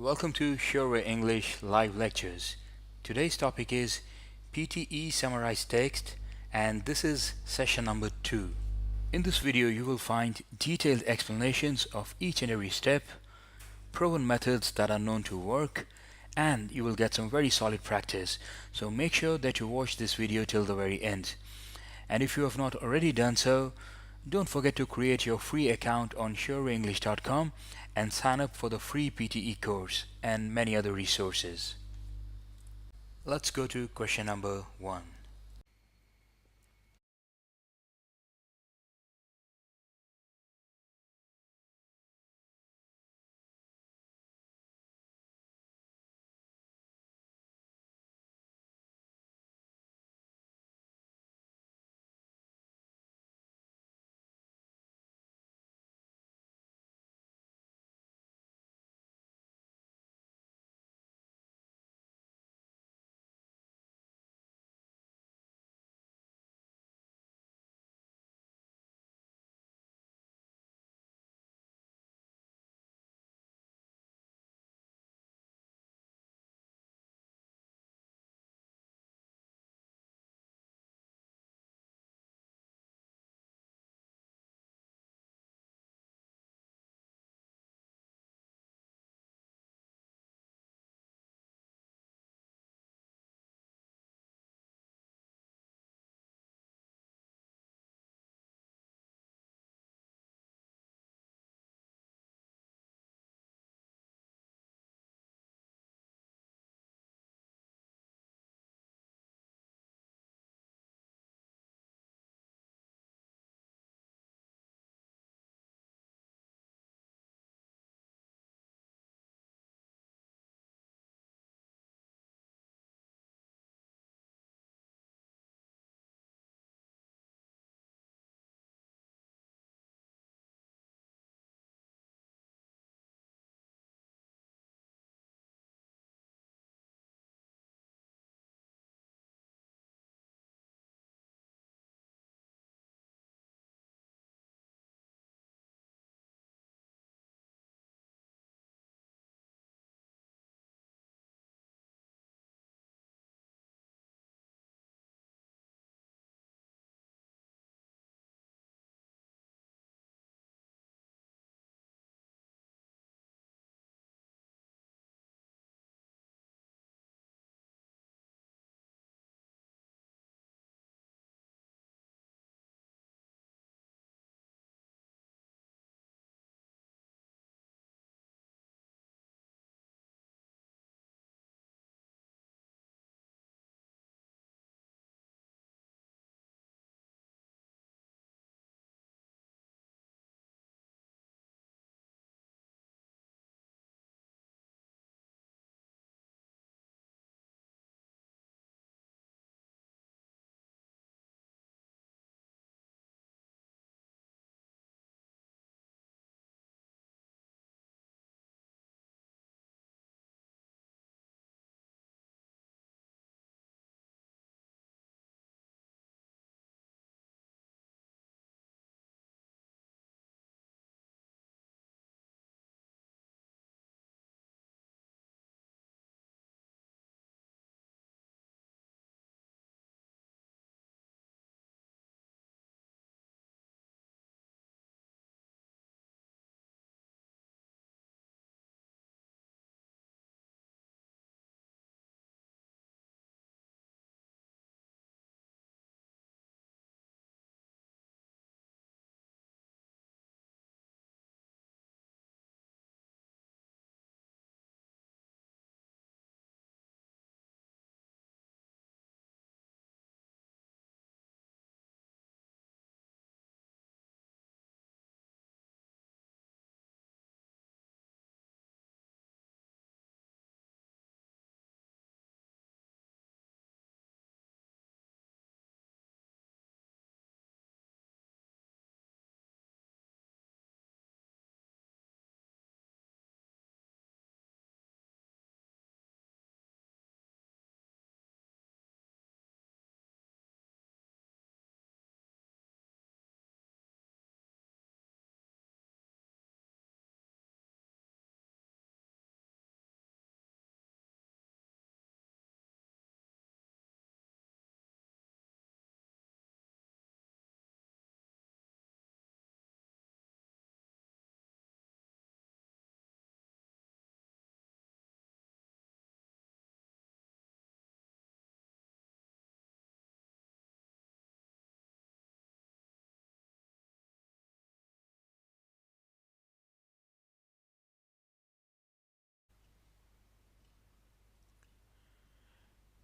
Welcome to Sureway English live lectures. Today's topic is PTE Summarize Text, and this is session number 2. In this video you will find detailed explanations of each and every step, proven methods that are known to work, and you will get some very solid practice. So make sure that you watch this video till the very end. And if you have not already done so, don't forget to create your free account on surewayenglish.com and sign up for the free PTE course and many other resources. Let's go to question number 1.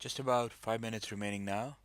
Just about 5 minutes remaining now.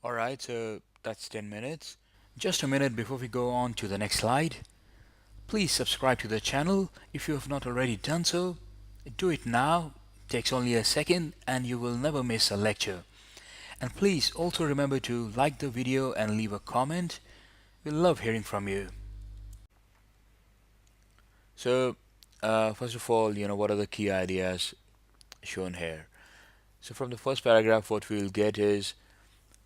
Alright, so that's 10 minutes. Just a minute before we go on to the next slide. Please subscribe to the channel if you have not already done so. Do it now. It takes only a second and you will never miss a lecture. And please also remember to like the video and leave a comment. We love hearing from you. So, first of all, what are the key ideas shown here? So from the first paragraph, what we will get is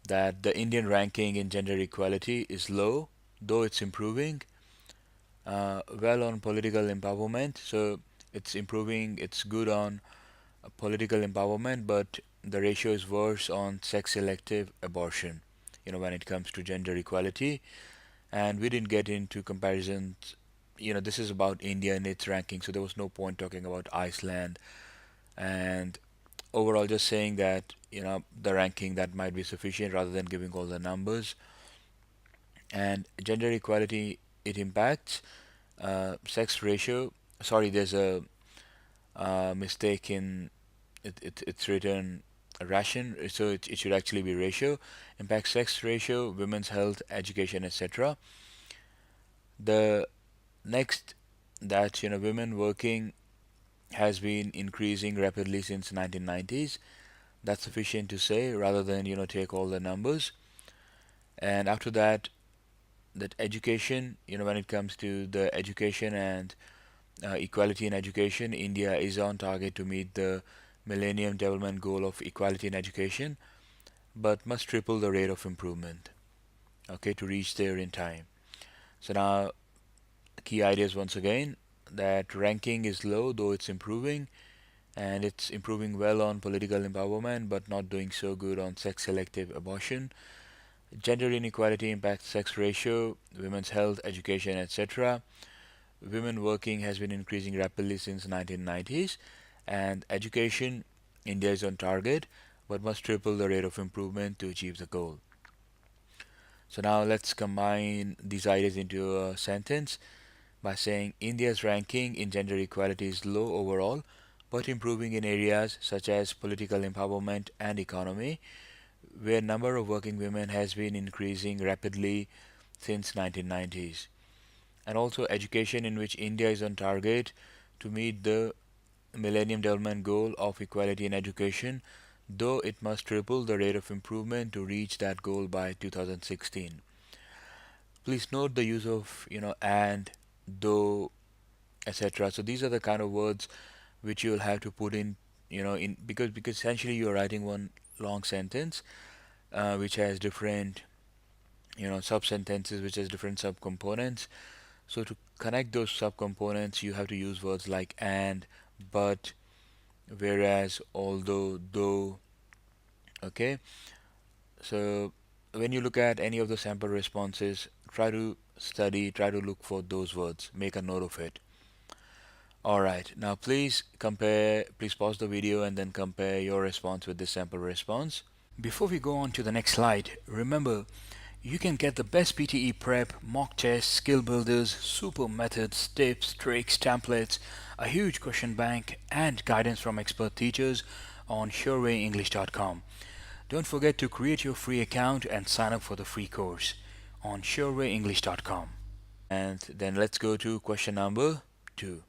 that the Indian ranking in gender equality is low, though it's improving. Well on political empowerment, so it's improving, it's good on political empowerment, but the ratio is worse on sex selective abortion, when it comes to gender equality. And we didn't get into comparisons. This is about India and its ranking, so there was no point talking about Iceland. And overall, just saying that, the ranking that might be sufficient rather than giving all the numbers. And gender equality, it impacts sex ratio. Sorry, there's a mistake in it's written ration, so it should actually be ratio. Impacts sex ratio, women's health, education, etc. The next, that women working has been increasing rapidly since 1990s. That's sufficient to say rather than take all the numbers. And after that, that education, when it comes to the education and equality in education, India is on target to meet the Millennium Development Goal of equality in education, but must triple the rate of improvement, okay, to reach there in time. So now, key ideas once again, that ranking is low, though it's improving, and it's improving well on political empowerment, but not doing so good on sex selective abortion. Gender inequality impacts sex ratio, women's health, education, etc. Women working has been increasing rapidly since 1990s, and education, India is on target, but must triple the rate of improvement to achieve the goal. So now let's combine these ideas into a sentence by saying India's ranking in gender equality is low overall, but improving in areas such as political empowerment and economy, where number of working women has been increasing rapidly since 1990s. And also education, in which India is on target to meet the Millennium Development Goal of equality in education, though it must triple the rate of improvement to reach that goal by 2016. Please note the use of and, though, etc. So these are the kind of words which you'll have to put in, in because essentially you're writing one long sentence which has different sub sentences, which has different subcomponents. So to connect those subcomponents, you have to use words like and, but, whereas, although, though. Okay, so when you look at any of the sample responses, try to look for those words, make a note of it. Alright, now please pause the video and then compare your response with this sample response. Before we go on to the next slide, remember, you can get the best PTE prep, mock tests, skill builders, super methods, tips, tricks, templates, a huge question bank, and guidance from expert teachers on surewayenglish.com. Don't forget to create your free account and sign up for the free course on surewayenglish.com. And then let's go to question number 2.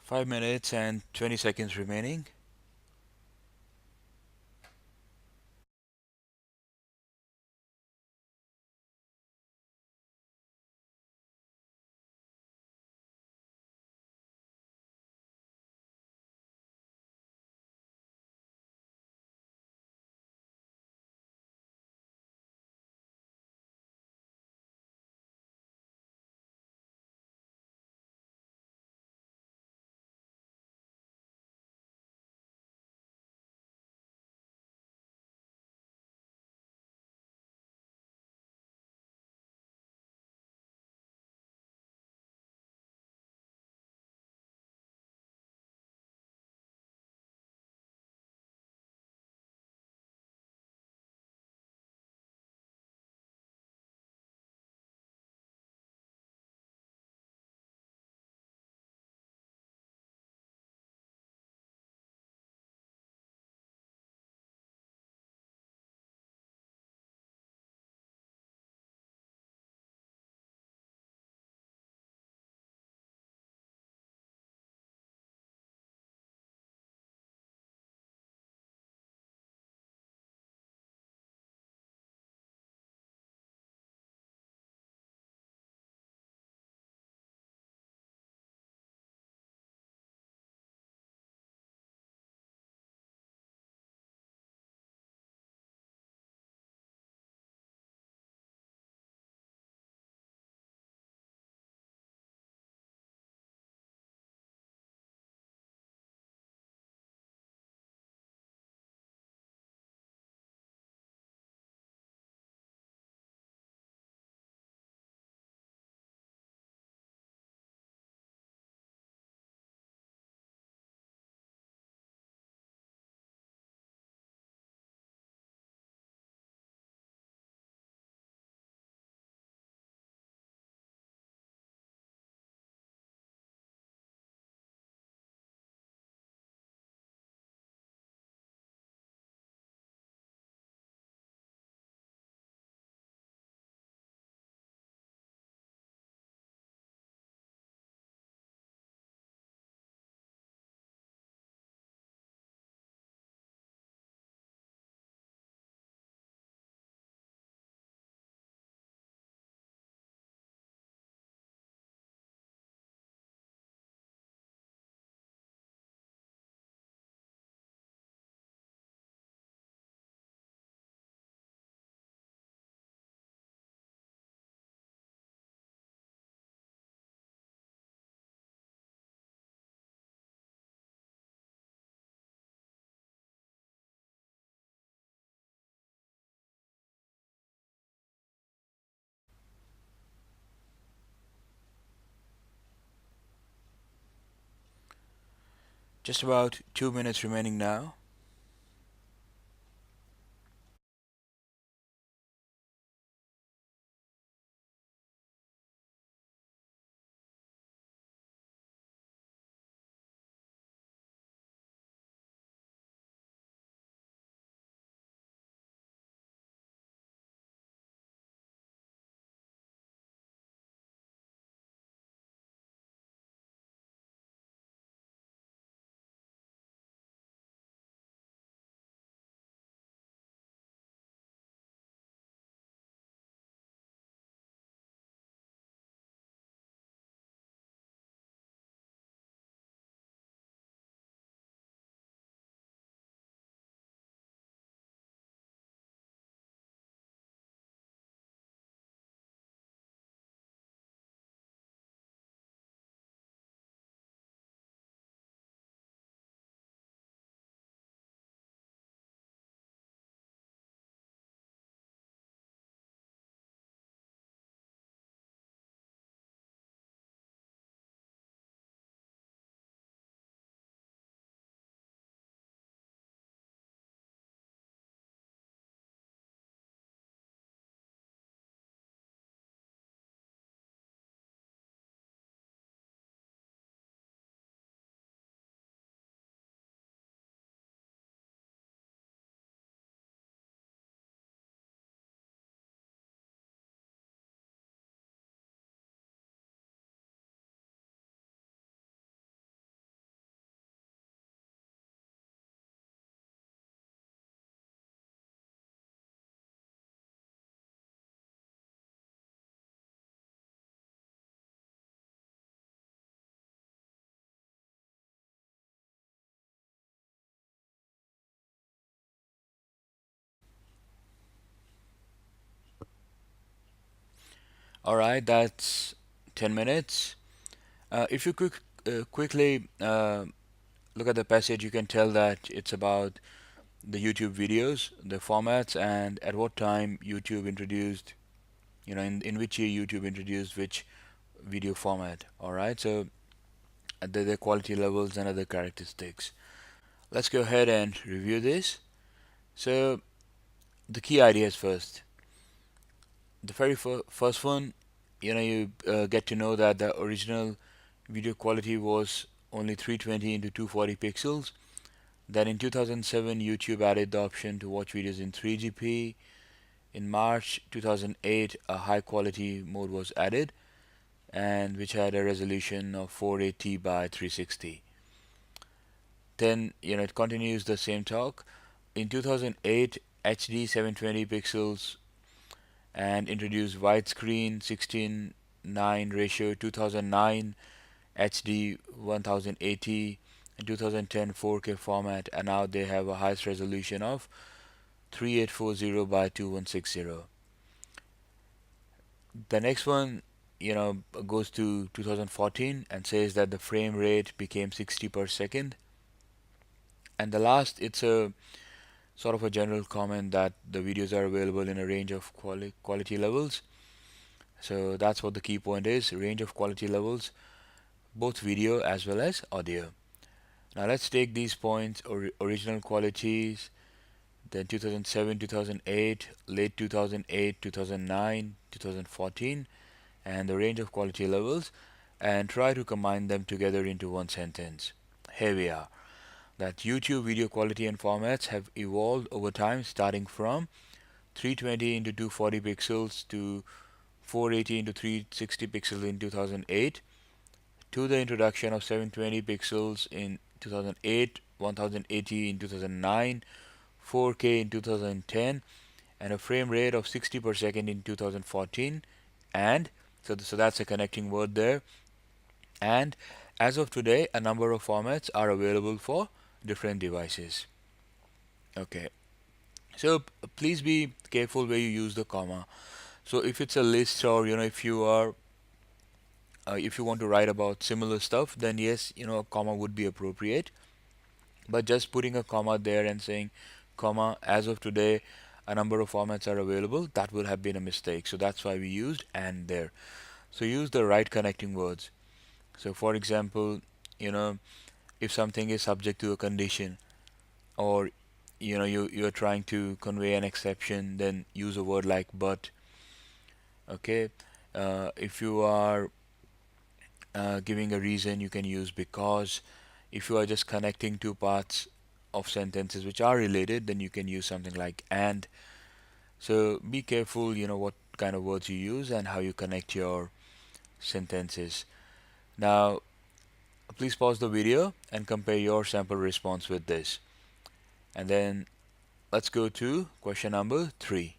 5 minutes and 20 seconds remaining. Just about 2 minutes remaining now. Alright, that's 10 minutes. If you quickly look at the passage, you can tell that it's about the YouTube videos, the formats, and at what time YouTube introduced, in which year YouTube introduced which video format. Alright, so the quality levels and other characteristics. Let's go ahead and review this. So, the key ideas first. The very first one, you get to know that the original video quality was only 320 into 240 pixels. Then in 2007, YouTube added the option to watch videos in 3GP. In March 2008, a high quality mode was added, and which had a resolution of 480 by 360. Then, it continues the same talk. In 2008, HD 720 pixels and introduced widescreen 16:9 ratio. 2009 HD 1080 and 2010 4K format, and now they have a highest resolution of 3840 by 2160. The next one, goes to 2014 and says that the frame rate became 60 per second. And the last, it's a sort of a general comment that the videos are available in a range of quality levels. So that's what the key point is, range of quality levels, both video as well as audio. Now let's take these points, original qualities, then 2007, 2008, late 2008, 2009, 2014, and the range of quality levels, and try to combine them together into one sentence. Here we are. That YouTube video quality and formats have evolved over time, starting from 320 into 240 pixels to 480 into 360 pixels in 2008, to the introduction of 720 pixels in 2008, 1080 in 2009, 4K in 2010, and a frame rate of 60 per second in 2014. And so that's a connecting word there. And as of today, a number of formats are available for different devices. Okay, so please be careful where you use the comma. So if it's a list, or if you want to write about similar stuff, then yes, a comma would be appropriate. But just putting a comma there and saying, comma, as of today, a number of formats are available, that would have been a mistake. So that's why we used and there. So use the right connecting words. So for example, if something is subject to a condition, or you're trying to convey an exception, then use a word like but. Okay, if you are giving a reason, you can use because. If you are just connecting two parts of sentences which are related, then you can use something like and. So be careful, what kind of words you use and how you connect your sentences. Now, please pause the video and compare your sample response with this. And then let's go to question number 3.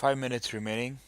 5 minutes remaining.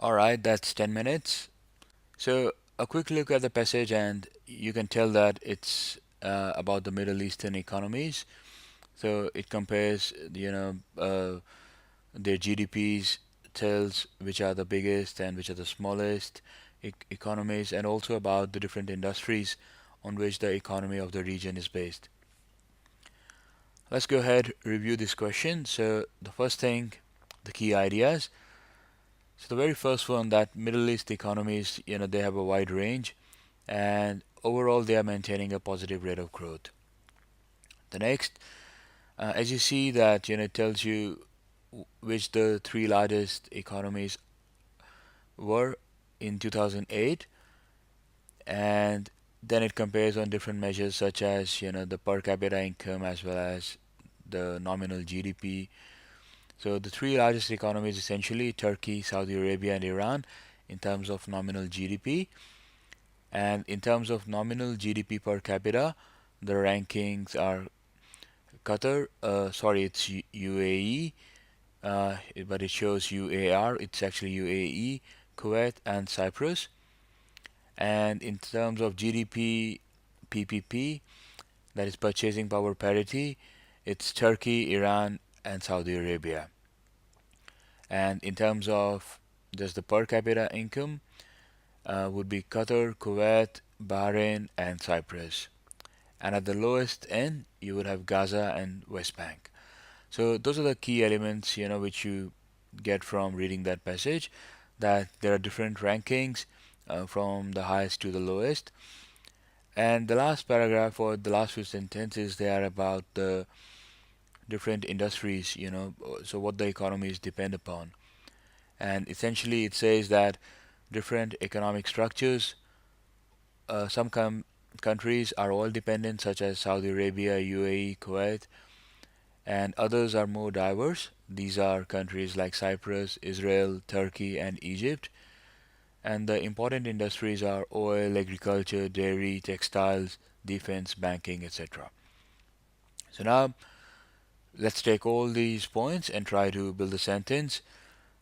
Alright, that's 10 minutes. So a quick look at the passage and you can tell that it's about the Middle Eastern economies. So it compares, their GDPs, tells which are the biggest and which are the smallest economies, and also about the different industries on which the economy of the region is based. Let's go ahead review this question. So the first thing, the key ideas. So the very first one, that Middle East economies, they have a wide range, and overall they are maintaining a positive rate of growth. The next, as you see that, it tells you which the three largest economies were in 2008, and then it compares on different measures such as, the per capita income as well as the nominal GDP. So the three largest economies, essentially Turkey, Saudi Arabia, and Iran, in terms of nominal GDP. And in terms of nominal GDP per capita, the rankings are Qatar, it's UAE, but it shows UAR, it's actually UAE, Kuwait, and Cyprus. And in terms of GDP PPP, that is purchasing power parity, it's Turkey, Iran, and Saudi Arabia. And in terms of just the per capita income, would be Qatar, Kuwait, Bahrain, and Cyprus. And at the lowest end, you would have Gaza and West Bank. So those are the key elements, which you get from reading that passage, that there are different rankings from the highest to the lowest. And the last paragraph or the last few sentences, they are about the different industries, so what the economies depend upon. And essentially it says that different economic structures, some countries are oil dependent, such as Saudi Arabia, UAE, Kuwait, and others are more diverse. These are countries like Cyprus, Israel, Turkey, and Egypt. And the important industries are oil, agriculture, dairy, textiles, defense, banking, etc. So now let's take all these points and try to build a sentence.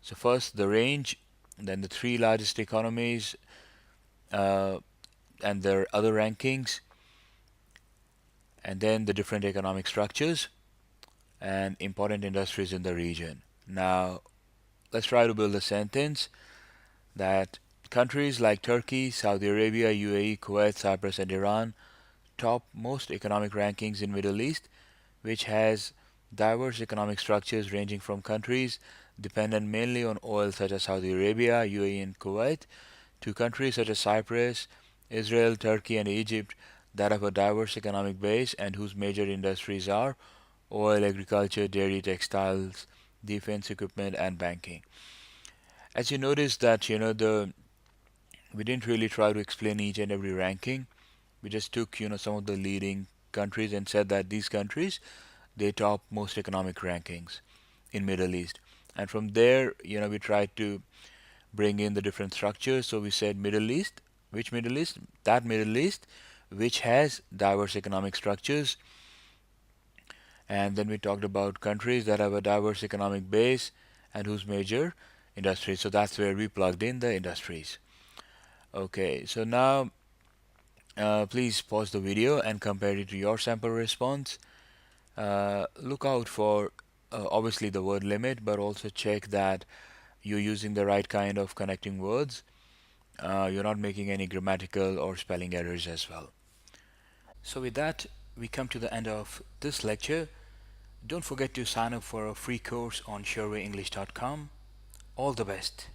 So first the range, then the three largest economies, uh, and their other rankings, and then the different economic structures and important industries in the region. Now let's try to build a sentence that countries like Turkey, Saudi Arabia, UAE, Kuwait, Cyprus, and Iran top most economic rankings in Middle East, which has diverse economic structures ranging from countries dependent mainly on oil such as Saudi Arabia, UAE, and Kuwait, to countries such as Cyprus, Israel, Turkey, and Egypt that have a diverse economic base and whose major industries are oil, agriculture, dairy, textiles, defense equipment, and banking. As you notice that, the we didn't really try to explain each and every ranking. We just took, some of the leading countries and said that these countries, they top most economic rankings in Middle East. And from there, we tried to bring in the different structures. So we said Middle East, which Middle East? That Middle East which has diverse economic structures. And then we talked about countries that have a diverse economic base and whose major industries. So that's where we plugged in the industries. Okay, so now please pause the video and compare it to your sample response. Look out for obviously the word limit, but also check that you're using the right kind of connecting words. You're not making any grammatical or spelling errors as well. So with that, we come to the end of this lecture. Don't forget to sign up for a free course on surewayenglish.com. All the best.